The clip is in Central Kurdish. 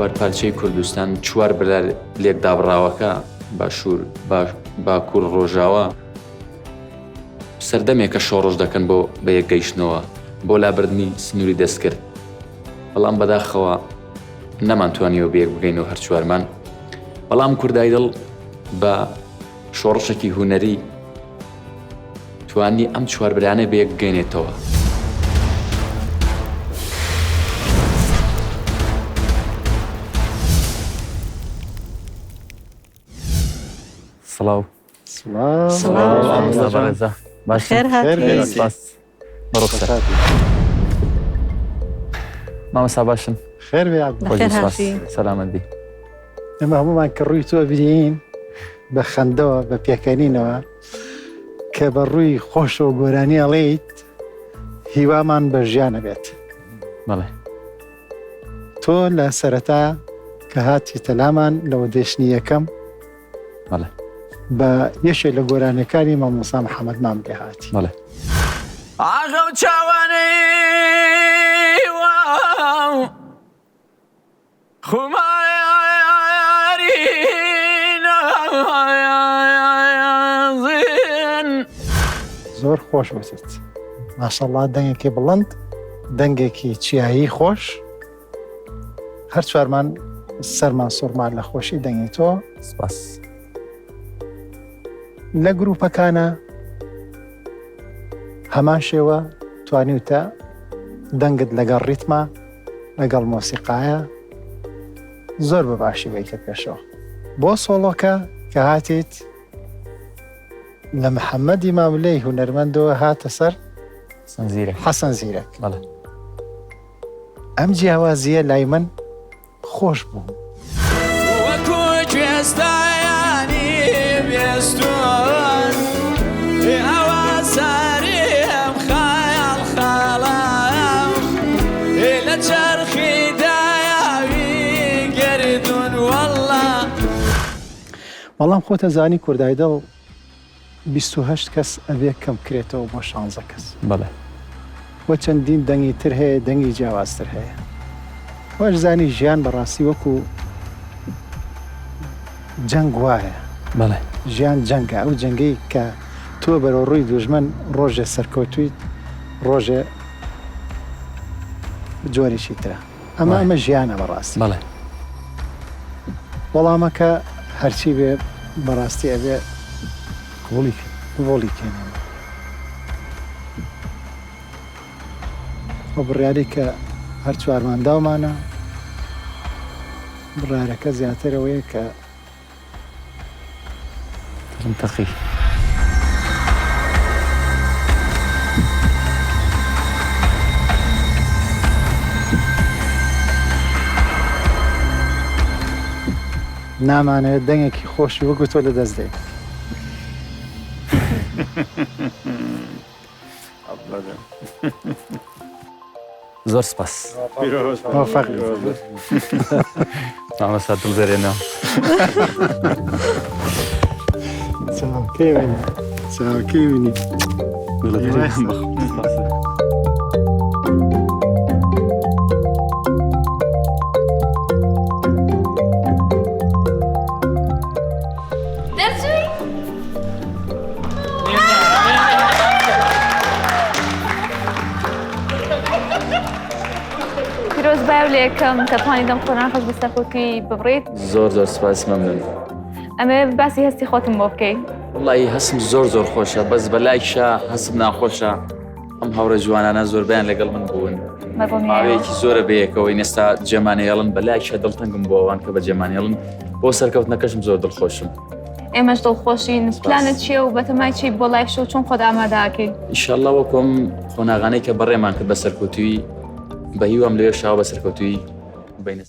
چوار پارچەی کوردستان چوار برار لێک دابڕاوەکە باشوور باکوور ڕۆژاوە سەردەمێکە شۆڕۆژ دەکەن بۆ بە یەک گەیشتنەوە بۆ لابردنی سنووری دەستکرد بەڵام بەداخەوە نەمانتوانیەوە بەیەک بگەینەوە هەر چوارمان بەڵام کوردای دڵ بە شۆڕشێکی هونەری توانی ئەم چوار برانە بەیەک بگەینێتەوە. سڵاو بەڕێزە خێر هاتی بەڕۆخسەر مامەسا باشن خێر بێ بەخێر هاتی سەلامەتی ئێمە هەمومان کە ڕووی تۆ بینین بە خەندەوە بە پێکەنینەوە کە بە ڕووی خۆشە و گۆرانی ئەڵێیت هیوامان بە ژیانە بێت. بەڵێ تۆ لە سەرەتا کە هاتی تەلامان لەوە دێشنی یەکەم بەڵێ بە یەشێک لە گۆرانەکانی مامۆستا محەممەد مامگە هاتی. بەڵێ ئاغە و چاوانەی واو خومایارین زۆر خۆش بێت. ماشەڵڵا دەنگێکی بڵند دەنگێکی چیایی خۆش هەر چوارمان سەرمان سوڕمان لە خۆشی دەنگی تۆ. سپاس. لە گروپەکانە هەمان شێوە توانیوتە دەنگت لەگەڵ ڕیتمە لەگەڵ مۆسیقایە زۆر بە باشی بیتە پێشەوە. بۆ سۆڵۆکە کە هاتیت لە محەممەدی ماملەی هونەرمەندەوە هاتە سەر حەسەن زیرەک. بەڵێ ئەم جیاوازیە لای من خۆش بوو. وەکو کوێستایانی بێستون ئەوە ساریم خەیاڵ خاڵم لە چەرخی دایاوی گەردون وەڵڵا. بەڵام خۆتە زانی کوردای دڵ 28 کەس ئەبێ کەم کرێتەوە بۆ 16 کەس. بەڵێ وە چەندین دەنگی تر هەیە دەنگی جیاوازتر هەیە. وەش زانی ژیان بەڕاستی وەکو جەنگ وایە. بەڵێ ژیان جەنگە ئەو جەنگەی کە تۆ بەرەو ڕووی دوژمن ڕۆژێ سەرکەوتویت ڕۆژێ جۆرێکی ترە. ئەمە ژیانە بەڕاستی. بەڵێ وەڵامەکە هەرچی بێ بەڕاستی ئەبێ وڵی کێنێن. ئەو بڕیاری کە هەر چوارمان داومانە بڕارەکە زیاترەوەیە کە منتەقی نامانەوێت دەنگێکی خۆشی وەکو تۆ لە دەست دێت. زۆر سپاس. موفق مامەستا دڵزێرێنەوە. چاوەکەی وینی. پیرۆز باو لە یەکەم دەتوانی دەم خۆران خۆش بە سەرکەوتووی ببڕیت. زۆر سپاس مەمنون. ئەمە باسی هەستی خۆتم بۆ بکەی. وڵی هەسم زۆر خۆشە بەس بەلایشە هەسم ناخۆشە ئەم هاوڕێ جوانانە زۆربیان لەگەڵ من بوون ماوەیەکی زۆرە بەیەکەوەی نێستا جێمانێڵن بەلایشە دڵتەنگم بۆ ئەوان کە بە جێمانێڵن بۆ سەرکەوتنەکەشم زۆر دڵخۆشم. ئێمەش دڵخۆشین. پلانت چییە و بەتەمای چی بۆ لای شەو چۆن خۆت ئامادەکەی؟ ئینشاءڵڵا وەکۆم خۆناغانەی کە بەڕێمان کرد بە سەرکەوتووی بە هیوام لێ شاو بە سەرکەوتووی بینە